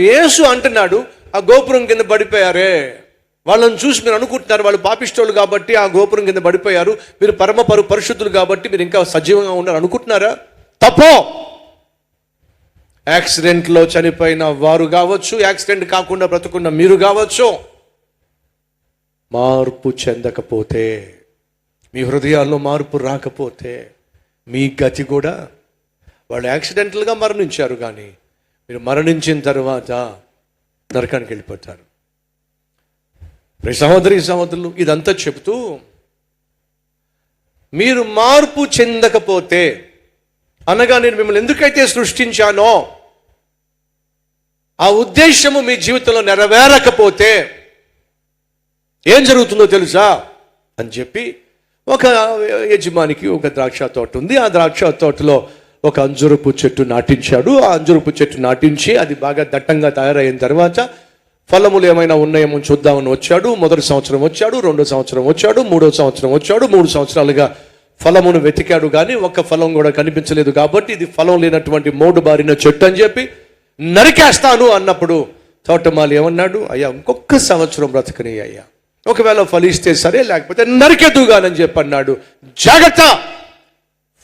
యేసు అంటున్నాడు, ఆ గోపురం కింద పడిపోయారే, వాళ్ళని చూసి మీరు అనుకుంటున్నారు వాళ్ళు పాపిష్టోళ్ళు కాబట్టి ఆ గోపురం కింద పడిపోయారు, మీరు పరిశుద్ధులు కాబట్టి మీరు ఇంకా సజీవంగా ఉన్నారు అనుకుంటున్నారా? తప్పో. యాక్సిడెంట్లో చనిపోయిన వారు కావచ్చు, యాక్సిడెంట్ కాకుండా బ్రతుకున్న మీరు కావచ్చు, మార్పు చెందకపోతే, మీ హృదయాల్లో మార్పు రాకపోతే మీ గతి కూడా, వాళ్ళు యాక్సిడెంటల్గా మరణించారు కానీ మీరు మరణించిన తర్వాత నరకానికి వెళ్ళిపోతారు. సహోదరులు, ఇదంతా చెబుతూ మీరు మార్పు చెందకపోతే, అనగా నేను మిమ్మల్ని ఎందుకైతే సృష్టించానో ఆ ఉద్దేశము మీ జీవితంలో నెరవేరకపోతే ఏం జరుగుతుందో తెలుసా అని చెప్పి, ఒక యజమానికి ఒక ద్రాక్ష తోట ఉంది. ఆ ద్రాక్ష తోటలో ఒక అంజురపు చెట్టు నాటించాడు. ఆ అంజురపు చెట్టు నాటించి అది బాగా దట్టంగా తయారైన తర్వాత ఫలములు ఏమైనా ఉన్నాయేమో చూద్దామని వచ్చాడు. మొదటి సంవత్సరం వచ్చాడు, రెండో సంవత్సరం వచ్చాడు, మూడో సంవత్సరం వచ్చాడు. 3 సంవత్సరాలుగా ఫలమును వెతికాడు కానీ ఒక్క ఫలం కూడా కనిపించలేదు. కాబట్టి ఇది ఫలం లేనటువంటి మోడు బారిన చెట్టు అని చెప్పి నరికేస్తాను అన్నప్పుడు తోటమాలి ఏమన్నాడు, అయ్యా ఇంకొక సంవత్సరం బ్రతకని అయ్యా, ఒకవేళ ఫలిస్తే సరే, లేకపోతే నరికెదుగానని చెప్పి అన్నాడు. జాగ్రత్త,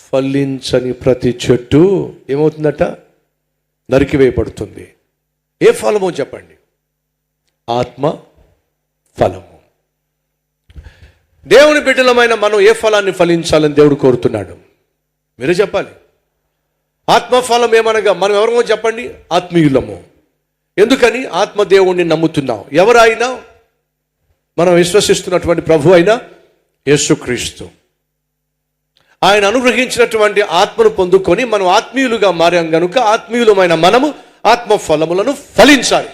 ఫలించని ప్రతి చెట్టు ఏమవుతుందట, నరికివేయబడుతుంది. ఏ ఫలమో చెప్పండి? ఆత్మ ఫలము. దేవుని బిడ్డలమైన మనం ఏ ఫలాన్ని ఫలించాలని దేవుడు కోరుతున్నాడు? మీరే చెప్పాలి. ఆత్మఫలం ఏమనగా మనం ఎవరో చెప్పండి, ఆత్మీయులము. ఎందుకని? ఆత్మదేవుణ్ణి నమ్ముతున్నాం. ఎవరైనా మనం విశ్వసిస్తున్నటువంటి ప్రభు అయినా యేసుక్రీస్తు, ఆయన అనుగ్రహించినటువంటి ఆత్మను పొందుకొని మనం ఆత్మీయులుగా మారాం గనుక ఆత్మీయులమైన మనము ఆత్మఫలములను ఫలించాలి.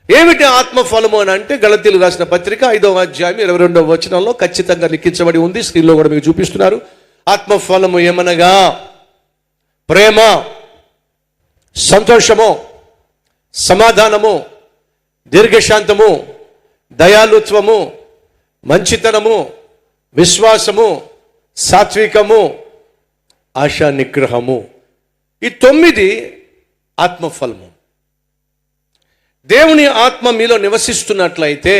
ఏమిటి ఆత్మఫలము అని అంటే, గలతీయులకు రాసిన పత్రిక 5వ అధ్యాయం 22వ వచనంలో ఖచ్చితంగా లిఖించబడి ఉంది. స్క్రీన్లో కూడా మీకు చూపిస్తున్నారు. ఆత్మఫలము ఏమనగా ప్రేమ, సంతోషము, సమాధానము, దీర్ఘశాంతము, దయాళుత్వము, మంచితనము, విశ్వాసము, సాత్వికము, ఆశా నిగ్రహము. ఈ 9 ఆత్మఫలము. దేవుని ఆత్మ మీలో నివసిస్తున్నట్లయితే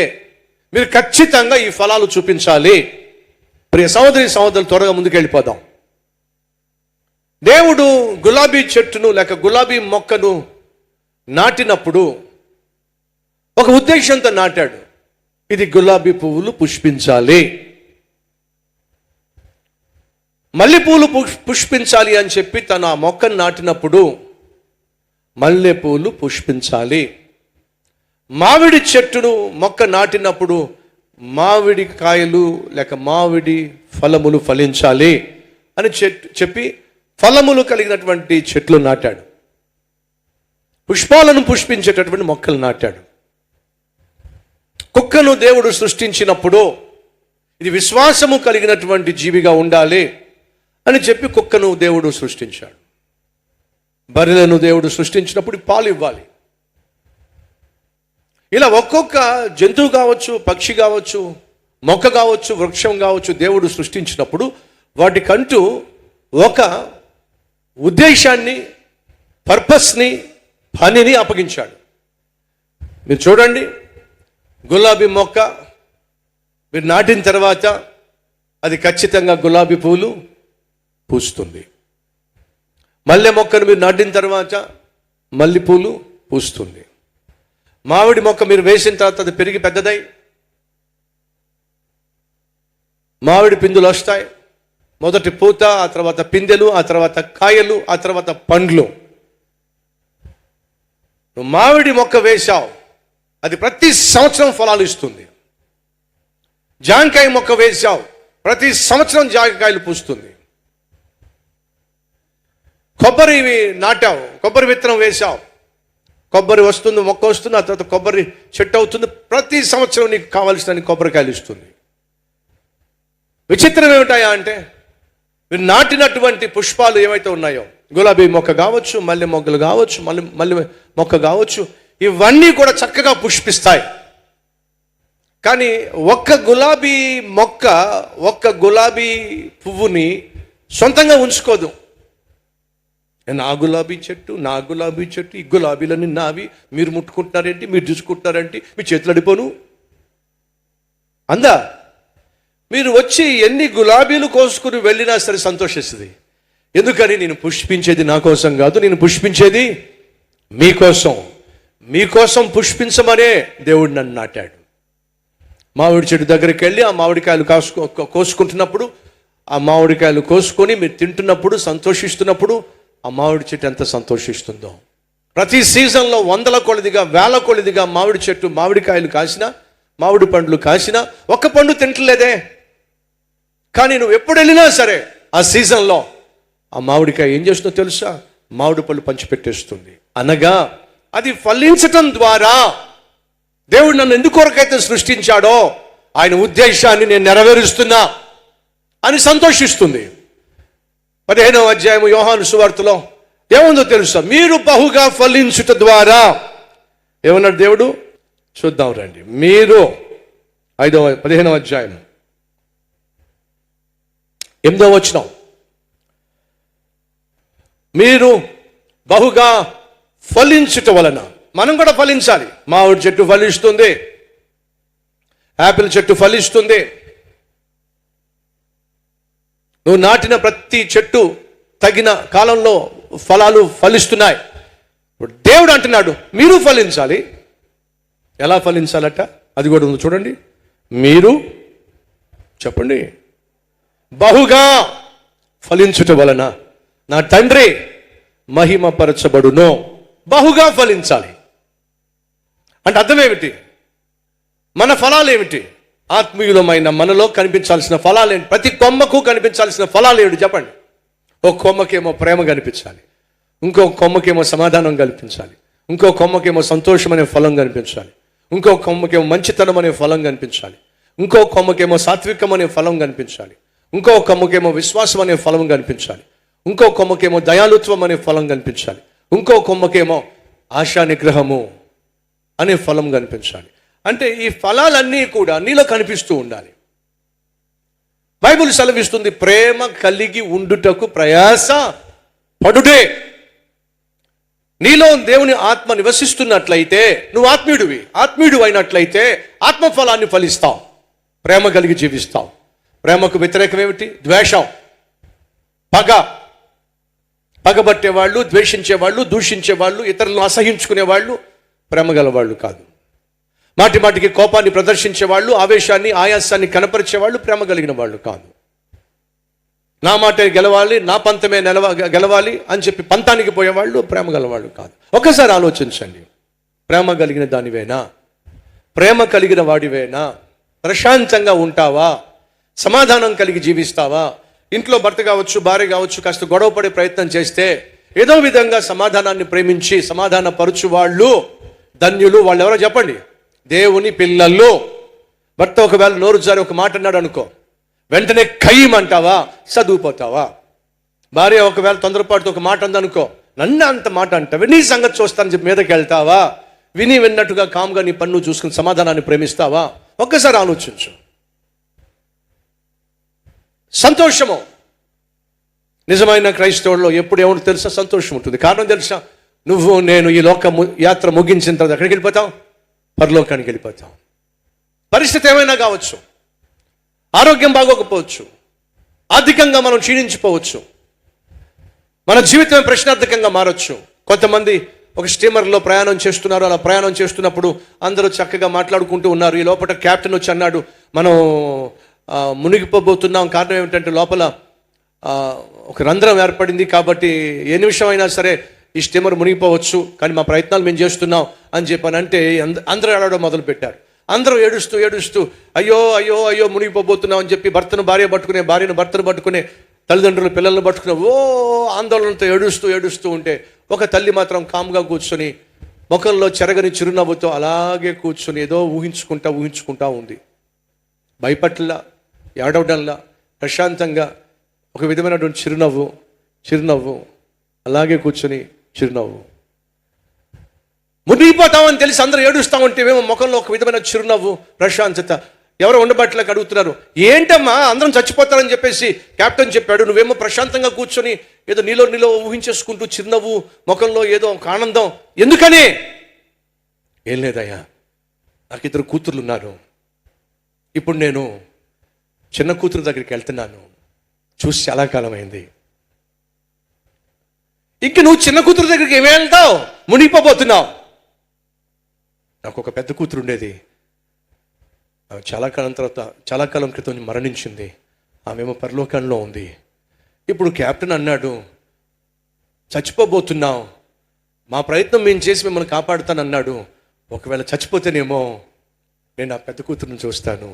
మీరు ఖచ్చితంగా ఈ ఫలాలు చూపించాలి. ప్రియ సహోదరులు, త్వరగా ముందుకెళ్ళిపోదాం. దేవుడు గులాబీ చెట్టును లేక గులాబీ మొక్కను నాటినప్పుడు ఒక ఉద్దేశంతో నాటాడు. ఇది గులాబీ పువ్వులు పుష్పించాలి, మల్లె పువ్వులు పుష్పించాలి అని చెప్పి తను ఆ మొక్కను నాటినప్పుడు మల్లె పువ్వులు పుష్పించాలి. మామిడి చెట్టును మొక్క నాటినప్పుడు మామిడి కాయలు లేక మామిడి ఫలములు ఫలించాలి అని చెప్పి ఫలములు కలిగినటువంటి చెట్లు నాటాడు. పుష్పాలను పుష్పించేటటువంటి మొక్కలు నాటాడు. కుక్కను దేవుడు సృష్టించినప్పుడు ఇది విశ్వాసము కలిగినటువంటి జీవిగా ఉండాలి అని చెప్పి కుక్కను దేవుడు సృష్టించాడు. బర్రెలను దేవుడు సృష్టించినప్పుడు పాలు ఇవ్వాలి. ఇలా ఒక్కొక్క జంతువు కావచ్చు, పక్షి కావచ్చు, మొక్క కావచ్చు, వృక్షం కావచ్చు, దేవుడు సృష్టించినప్పుడు వాటికంటూ ఒక ఉద్దేశాన్ని, పర్పస్ని, పనిని అప్పగించాడు. మీరు చూడండి, గులాబీ మొక్క మీరు నాటిన తర్వాత అది ఖచ్చితంగా గులాబీ పూలు పూస్తుంది. మల్లె మొక్కను మీరు నాటిన తర్వాత మల్లె పూలు పూస్తుంది. మామిడి మొక్క మీరు వేసిన తర్వాత అది పెరిగి పెద్దదై మామిడి పిందులు వస్తాయి. మొదటి పూత, ఆ తర్వాత పిందెలు, ఆ తర్వాత కాయలు, ఆ తర్వాత పండ్లు. నువ్వు మామిడి మొక్క వేశావు, అది ప్రతి సంవత్సరం ఫలాలు ఇస్తుంది. జాంకాయ మొక్క వేశావు, ప్రతి సంవత్సరం జాంకాయలు పూస్తుంది. కొబ్బరి నాటావు, కొబ్బరి విత్తనం వేశావు, కొబ్బరి వస్తుంది, మొక్క వస్తుంది, ఆ తర్వాత కొబ్బరి చెట్టు అవుతుంది. ప్రతి సంవత్సరం నీకు కావలసిన కొబ్బరికాయలు ఇస్తుంది. విచిత్రం ఏమిటాయా అంటే, మీరు నాటినటువంటి పుష్పాలు ఏవైతే ఉన్నాయో, గులాబీ మొక్క కావచ్చు, మల్లె మొగ్గలు కావచ్చు, మల్లె మొక్క కావచ్చు, ఇవన్నీ కూడా చక్కగా పుష్పిస్తాయి. కానీ ఒక్క గులాబీ మొక్క ఒక్క గులాబీ పువ్వుని సొంతంగా ఉంచుకోదు. నా గులాబీ చెట్టు, ఈ గులాబీలన్నీ నావి, మీరు ముట్టుకుంటున్నారేంటి, మీరు చూసుకుంటున్నారేంటి, మీ చేతులు అడిపోను అందా. మీరు వచ్చి ఎన్ని గులాబీలు కోసుకుని వెళ్ళినా సరే సంతోషిస్తుంది. ఎందుకని? నేను పుష్పించేది నా కోసం కాదు, నేను పుష్పించేది మీకోసం పుష్పించమనే దేవుడు నన్ను నాటాడు. మామిడి చెట్టు దగ్గరికి వెళ్ళి ఆ మామిడికాయలు కోసుకుంటున్నప్పుడు, ఆ మామిడికాయలు కోసుకొని మీరు తింటున్నప్పుడు, సంతోషిస్తున్నప్పుడు ఆ మామిడి చెట్టు ఎంత సంతోషిస్తుందో. ప్రతి సీజన్లో వందల కొలదిగా, వేల కొలదిగా మామిడి చెట్టు మామిడికాయలు కాసినా, మామిడి పండ్లు కాసినా ఒక్క పండు తింటలేదే. కానీ నువ్వు ఎప్పుడు వెళ్ళినా సరే ఆ సీజన్లో ఆ మామిడికాయ ఏం చేస్తుందో తెలుసా? మామిడి పళ్ళు పంచిపెట్టేస్తుంది. అనగా అది ఫలించటం ద్వారా దేవుడు నన్ను ఎందుకొరకైతే సృష్టించాడో ఆయన ఉద్దేశాన్ని నేను నెరవేరుస్తున్నా అని సంతోషిస్తుంది. 15వ అధ్యాయము యోహాను సువార్తలో ఏముందో తెలుసా? మీరు బహుగా ఫలించుట ద్వారా ఏమన్నాడు దేవుడు? చూద్దాం రండి. మీరు 15వ అధ్యాయం 8వ వచనం, మీరు బహుగా ఫలించుట వలన. మనం కూడా ఫలించాలి. మామిడి చెట్టు ఫలిస్తుంది, యాపిల్ చెట్టు ఫలిస్తుంది. నువ్వు నాటిన ప్రతి చెట్టు తగిన కాలంలో ఫలాలు ఫలిస్తున్నాయి. ఇప్పుడు దేవుడు అంటున్నాడు మీరు ఫలించాలి. ఎలా ఫలించాలట? అది కూడా ఉంది చూడండి. మీరు చెప్పండి. బహుగా ఫలించుట వలన నా తండ్రి మహిమపరచబడును. బహుగా ఫలించాలి అంటే అర్థం ఏమిటి? మన ఫలాలు ఏమిటి? ఆత్మీయులమైన మనలో కనిపించాల్సిన ఫలాలు ఏంటి? ప్రతి కొమ్మకు కనిపించాల్సిన ఫలాలు ఏమిటి చెప్పండి. ఒక కొమ్మకేమో ప్రేమ కనిపించాలి, ఇంకో కొమ్మకేమో సమాధానం కనిపించాలి, ఇంకో కొమ్మకేమో సంతోషం అనే ఫలం కనిపించాలి, ఇంకో కొమ్మకేమో మంచితనం అనే ఫలం కనిపించాలి, ఇంకో కొమ్మకేమో సాత్వికం అనే ఫలం కనిపించాలి, ఇంకో కొమ్మకేమో విశ్వాసం అనే ఫలం కనిపించాలి, ఇంకో కొమ్మకేమో దయాళుత్వం అనే ఫలం కనిపించాలి, ఇంకో కొమ్మకేమో ఆశా నిగ్రహము అనే ఫలం కనిపించాలి. అంటే ఈ ఫలాలన్నీ కూడా నీలో కనిపిస్తూ ఉండాలి. బైబిల్ సెలవిస్తుంది ప్రేమ కలిగి ఉండుటకు ప్రయాస పడుడే. నీలో దేవుని ఆత్మ నివసిస్తున్నట్లయితే నువ్వు ఆత్మీయుడు అయినట్లయితే ఆత్మఫలాన్ని ఫలిస్తావు, ప్రేమ కలిగి జీవిస్తావు. ప్రేమకు వ్యతిరేకం ఏమిటి? ద్వేషం, పగబట్టేవాళ్ళు, ద్వేషించేవాళ్ళు, దూషించేవాళ్ళు, ఇతరులను అసహించుకునేవాళ్ళు ప్రేమ గలవాళ్ళు కాదు. మాటికి కోపాన్ని ప్రదర్శించేవాళ్ళు, ఆవేశాన్ని, ఆయాసాన్ని కనపరిచేవాళ్ళు ప్రేమ కలిగిన వాళ్ళు కాదు. నా మాటే గెలవాలి, నా పంతమే గెలవాలి అని చెప్పి పంతానికి పోయేవాళ్ళు ప్రేమ గలవాళ్ళు కాదు. ఒకసారి ఆలోచించండి. ప్రేమ కలిగిన దానివేనా? ప్రేమ కలిగిన వాడివేనా? ప్రశాంతంగా ఉంటావా? సమాధానం కలిగి జీవిస్తావా? ఇంట్లో భర్త కావచ్చు, భార్య కావచ్చు, కాస్త గొడవ పడే ప్రయత్నం చేస్తే ఏదో విధంగా సమాధానాన్ని ప్రేమించి సమాధాన పరుచు వాళ్ళు ధన్యులు. వాళ్ళు ఎవరో చెప్పండి? దేవుని పిల్లలు. భర్త ఒకవేళ నోరు జారి ఒక మాట అన్నాడు అనుకో, వెంటనే ఖయ్యమంటావా? చదువుపోతావా? భార్య ఒకవేళ తొందరపాటుతో ఒక మాట అందనుకో, నన్ను అంత మాట అంటావే, నీ సంగతి చూస్తానని చెప్పి మీదకి వెళ్తావా? విన్నట్టుగా కామ్గా నీ పన్ను చూసుకుని సమాధానాన్ని ప్రేమిస్తావా? ఒక్కసారి ఆలోచించు. సంతోషము నిజమైన క్రైస్తవుల్లో ఎప్పుడు ఏమో తెలుసా? సంతోషం ఉంటుంది. కారణం తెలుసా? నువ్వు నేను ఈ లోక యాత్ర ముగించిన తర్వాత ఎక్కడికి వెళ్ళిపోతాం? పరలోకానికి వెళ్ళిపోతాం. పరిస్థితి ఏమైనా కావచ్చు, ఆరోగ్యం బాగోకపోవచ్చు, ఆర్థికంగా మనం క్షీణించిపోవచ్చు, మన జీవితం ప్రశ్నార్థకంగా మారచ్చు. కొంతమంది ఒక స్టీమర్లో ప్రయాణం చేస్తున్నారు. అలా ప్రయాణం చేస్తున్నప్పుడు అందరూ చక్కగా మాట్లాడుకుంటూ ఉన్నారు. ఈ లోపల క్యాప్టెన్ వచ్చి అన్నాడు, మనం మునిగిపోబోతున్నాం. కారణం ఏమిటంటే లోపల ఒక రంధ్రం ఏర్పడింది, కాబట్టి ఏ నిమిషం అయినా సరే ఈ స్టీమర్ మునిగిపోవచ్చు, కానీ మా ప్రయత్నాలు మేము చేస్తున్నాం అని చెప్పానంటే అందరూ ఏడవడం మొదలు పెట్టారు. అందరూ ఏడుస్తూ అయ్యో అయ్యో అయ్యో మునిగిపోబోతున్నాం అని చెప్పి భర్తను భార్య పట్టుకునే, భార్యను భర్తను పట్టుకునే, తల్లిదండ్రులు పిల్లలను పట్టుకునే ఆందోళనతో ఏడుస్తూ ఉంటే ఒక తల్లి మాత్రం కామ్గా కూర్చొని ముఖంలో చెరగని చిరునవ్వుతో అలాగే కూర్చొని ఏదో ఊహించుకుంటా ఉంది. భయపట్లా, ఏడవడంలా, ప్రశాంతంగా ఒక విధమైనటువంటి చిరునవ్వు అలాగే కూర్చొని చిరునవ్వు. మునిగిపోతామని తెలిసి అందరూ ఏడుస్తూ ఉంటే ఏమో ముఖంలో ఒక విధమైన చిరునవ్వు, ప్రశాంతత. ఎవరో ఉండబట్టలేక అడుగుతున్నారు, ఏంటమ్మా అందరం చచ్చిపోతారని చెప్పేసి కెప్టెన్ చెప్పాడు, నువ్వేమో ప్రశాంతంగా కూర్చొని ఏదో నీలో ఊహించేసుకుంటూ చిరునవ్వు ముఖంలో ఏదో ఒక ఆనందం ఎందుకని? ఏం లేదయ్యా, నాకు 2 కూతుర్లు ఉన్నారు. ఇప్పుడు నేను చిన్న కూతురు దగ్గరికి వెళ్తున్నాను, చూసి చాలా కాలం అయింది. ఇంక నువ్వు చిన్న కూతురు దగ్గరికి ఏమి వెళ్తావు? మునిగిపోతున్నావు. నాకు ఒక పెద్ద కూతురు ఉండేది, చాలా కాలం క్రితం మరణించింది. ఆమెమో పరలోకంలో ఉంది. ఇప్పుడు కెప్టెన్ అన్నాడు, చచ్చిపోబోతున్నావు, మా ప్రయత్నం మేము చేసి మిమ్మల్ని కాపాడుతానన్నాడు. ఒకవేళ చచ్చిపోతేనేమో నేను నా పెద్ద కూతురుని చూస్తాను,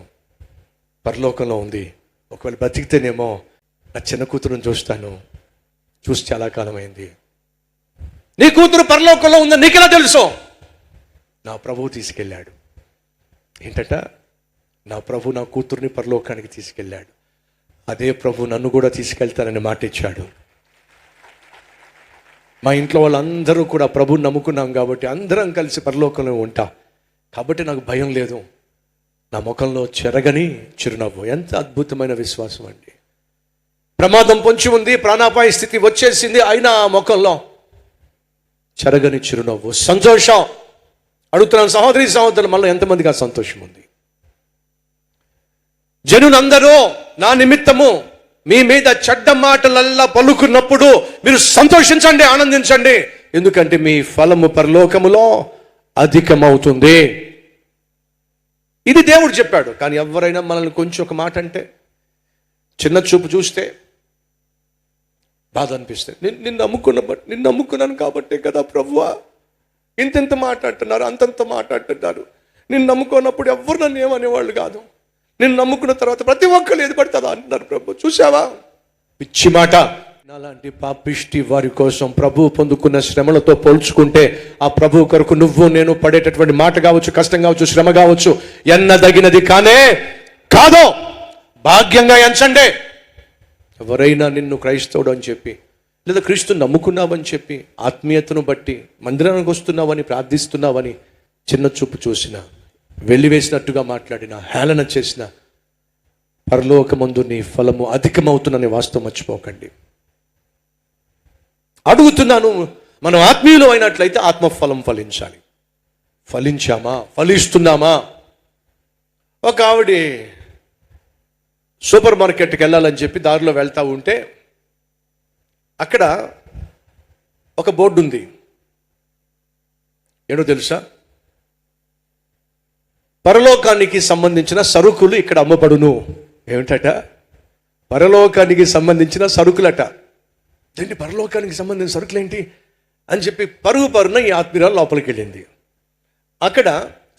పరలోకంలో ఉంది. ఒకవేళ బతికితేనేమో నా చిన్న కూతురుని చూస్తాను, చూసి చాలా కాలం అయింది. నీ కూతురు పరలోకంలో ఉందని నీకెలా తెలుసు? నా ప్రభువు తీసుకెళ్ళాడు. ఏంటట? నా ప్రభు నా కూతుర్ని పరలోకానికి తీసుకెళ్ళాడు. అదే ప్రభు నన్ను కూడా తీసుకెళ్తానని మాట ఇచ్చాడు. మా ఇంట్లో వాళ్ళందరూ కూడా ప్రభుని నమ్ముకున్నాం కాబట్టి అందరం కలిసి పరలోకంలో ఉంటాం కాబట్టి నాకు భయం లేదు. నా ముఖంలో చెరగని చిరునవ్వు. ఎంత అద్భుతమైన విశ్వాసం అండి. ప్రమాదం పొంచి ఉంది, ప్రాణాపాయ స్థితి వచ్చేసింది, అయినా ఆ ముఖంలో చెరగని చిరునవ్వు, సంతోషం. అడుగుతున్నాను సహోదరులు, మళ్ళీ ఎంతమందికి ఆ సంతోషం ఉంది? జనులందరూ నా నిమిత్తము మీ మీద చెడ్డ మాటలల్లా పలుకున్నప్పుడు మీరు సంతోషించండి, ఆనందించండి, ఎందుకంటే మీ ఫలము పరలోకములో అధికమవుతుంది. ఇది దేవుడు చెప్పాడు. కానీ ఎవరైనా మనల్ని కొంచెం ఒక మాట అంటే, చిన్న చూపు చూస్తే బాధ అనిపిస్తుంది. నిన్ను నమ్ముకున్నాను కాబట్టే కదా ప్రభువా ఇంత మాట్లాడుతున్నారు, అంతంత మాట్లాడుతున్నారు. నిన్ను నమ్ముకున్నప్పుడు ఎవ్వరు నన్ను ఏమనేవాళ్ళు కాదు, నిన్ను నమ్ముకున్న తర్వాత ప్రతి ఒక్కరు ఏది పడుతుందా అంటున్నారు. ప్రభు చూసావా, పిచ్చి మాట. అలాంటి పాపిష్టి వారి కోసం ప్రభు పొందుకున్న శ్రమలతో పోల్చుకుంటే ఆ ప్రభు కొరకు నువ్వు నేను పడేటటువంటి మాట కావచ్చు, కష్టం కావచ్చు, శ్రమ కావచ్చు, ఎన్నదగినది కానే కాదో. భాగ్యంగా ఎంచండి. ఎవరైనా నిన్ను క్రైస్తవుడు అని చెప్పి లేదా క్రీస్తు నమ్ముకున్నావని చెప్పి ఆత్మీయతను బట్టి మందిరానికి వస్తున్నావని ప్రార్థిస్తున్నావని చిన్న చూపు చూసిన, వెళ్లివేసినట్టుగా మాట్లాడిన, హేళన చేసిన, పరలోకమందు నీ ఫలము అధికమవుతుందనే వాస్తవం మర్చిపోకండి. అడుగుతున్నాను, మనం ఆత్మీయులు అయినట్లయితే ఆత్మఫలం ఫలించాలి. ఫలించామా? ఫలిస్తున్నామా? ఒక ఆవిడ సూపర్ మార్కెట్కి వెళ్ళాలని చెప్పి దారిలో వెళ్తూ ఉంటే అక్కడ ఒక బోర్డు ఉంది. ఏంటో తెలుసా? పరలోకానికి సంబంధించిన సరుకులు ఇక్కడ అమ్మబడును. ఏమిటట? పరలోకానికి సంబంధించిన సరుకులట. ఏంటి పరలోకానికి సంబంధించిన సరుకులు ఏంటి అని చెప్పి పరుగున ఈ ఆత్మీయురాలు లోపలికి వెళ్ళింది. అక్కడ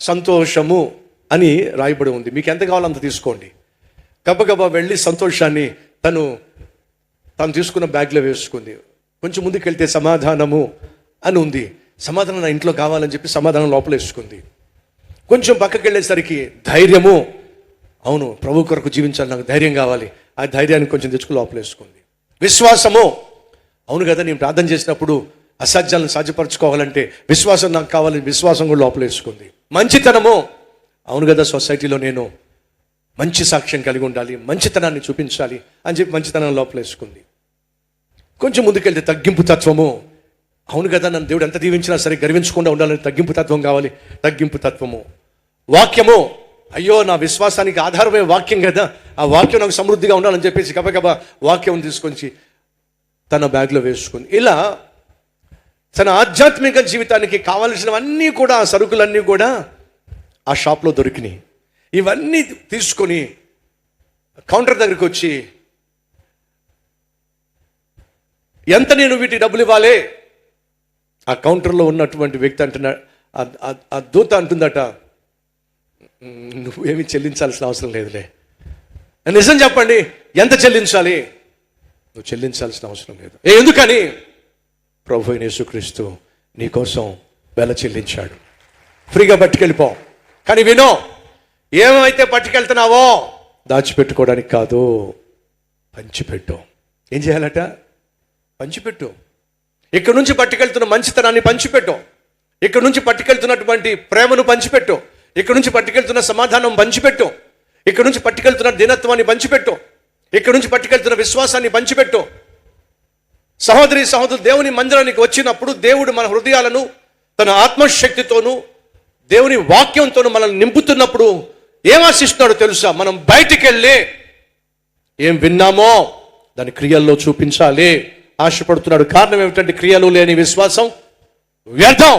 సంతోషము అని రాయబడి ఉంది. మీకు ఎంత కావాలో అంత తీసుకోండి. గబగబా వెళ్ళి సంతోషాన్ని తను తీసుకున్న బ్యాగ్లో వేసుకుంది. కొంచెం ముందుకు వెళ్తే సమాధానము అని ఉంది. సమాధానం నా ఇంట్లో కావాలని చెప్పి సమాధానం లోపల వేసుకుంది. కొంచెం పక్కకి వెళ్ళేసరికి ధైర్యము, అవును ప్రభు కొరకు జీవించాలి, నాకు ధైర్యం కావాలి, ఆ ధైర్యాన్ని కొంచెం తెచ్చుకుని లోపల వేసుకుంది. విశ్వాసము, అవును కదా నేను ప్రార్థన చేసినప్పుడు అసాధ్యాలను సాధ్యపరచుకోవాలంటే విశ్వాసం నాకు కావాలని విశ్వాసం కూడా లోపల వేసుకుంది. మంచితనము, అవును కదా సొసైటీలో నేను మంచి సాక్ష్యం కలిగి ఉండాలి, మంచితనాన్ని చూపించాలి అని చెప్పి మంచితనాన్ని లోపల వేసుకుంది. కొంచెం ముందుకెళ్తే తగ్గింపు తత్వము, అవును కదా నన్ను దేవుడు ఎంత దీవించినా సరే గర్వించకుండా ఉండాలని తగ్గింపు తత్వం కావాలి, తగ్గింపు తత్వము. వాక్యము, అయ్యో నా విశ్వాసానికి ఆధారమే వాక్యం కదా, ఆ వాక్యం నాకు సమృద్ధిగా ఉండాలని చెప్పేసి గబగబా వాక్యం తీసుకొచ్చి తన బ్యాగ్లో వేసుకుంది. ఇలా తన ఆధ్యాత్మిక జీవితానికి కావలసినవన్నీ కూడా, ఆ సరుకులన్నీ కూడా ఆ షాప్లో దొరికినాయి. ఇవన్నీ తీసుకొని కౌంటర్ దగ్గరికి వచ్చి, ఎంత నేను వీటి డబ్బులు ఇవ్వాలి? ఆ కౌంటర్లో ఉన్నటువంటి వ్యక్తి అంటున్నా, ఆ దూత అంటుందట, నువ్వేమీ చెల్లించాల్సిన అవసరం లేదులే. నిజం చెప్పండి, ఎంత చెల్లించాలి? నువ్వు చెల్లించాల్సిన అవసరం లేదు. ఎందుకని? ప్రభు అయిన యేసుక్రీస్తు నీకోసం వెల చెల్లించాడు. ఫ్రీగా పట్టుకెళ్ళిపో. కానీ వినో, ఏమైతే పట్టుకెళ్తున్నావో దాచిపెట్టుకోవడానికి కాదు, పంచిపెట్టు. ఏం చేయాలట? పంచిపెట్టు. ఇక్కడ నుంచి పట్టుకెళ్తున్న మంచితనాన్ని పంచిపెట్టు. ఇక్కడ నుంచి పట్టుకెళ్తున్నటువంటి ప్రేమను పంచిపెట్టు. ఇక్కడ నుంచి పట్టుకెళ్తున్న సమాధానం పంచిపెట్టు. ఇక్కడ నుంచి పట్టుకెళ్తున్న దీనత్వాన్ని పంచిపెట్టు, ఇక్కడ నుంచి పట్టుకెళ్తున్న విశ్వాసాన్ని పంచిపెట్టు. సహోదరి సహోదరులు, దేవుని మందిరానికి వచ్చినప్పుడు దేవుడు మన హృదయాలను తన ఆత్మశక్తితోనూ దేవుని వాక్యంతోనూ మనల్ని నింపుతున్నప్పుడు ఏం ఆశిస్తున్నాడో తెలుసా? మనం బయటికి వెళ్ళి ఏం విన్నామో దాని క్రియల్లో చూపించాలి ఆశపడుతున్నాడు. కారణం ఏమిటంటే క్రియలు లేని విశ్వాసం వ్యర్థం.